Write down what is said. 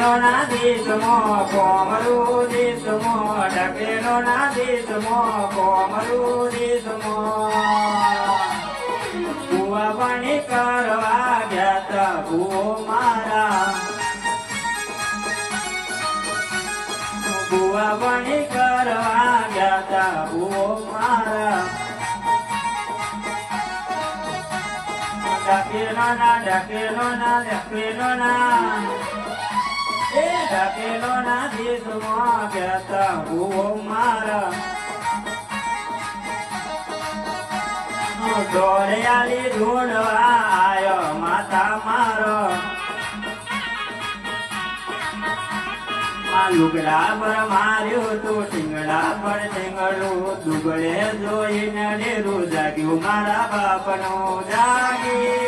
ડકેલો ના દેશમાં કોમરું દેશમાં ડકેલો ના દેશમાં કોમરું દેશમાં ભુવા પાણી કરવા ગયા તા ભુવો મારા ભુવા પાણી કરવા ગયા તા ભુવો મારા ડકેલો ના ડકેલો ના ડકેલો ના એ ડકેલો ના દેશમાં ગયા તા ભુવો મારા દોડ્યાલી ઢૂંઢવા આયો માતા મારો લુગડા પર માર્યું તું ટીંગડા પર ટીંગડું દુગડે જોઈને ડેરું જાગ્યું મારા બાપનું જાગી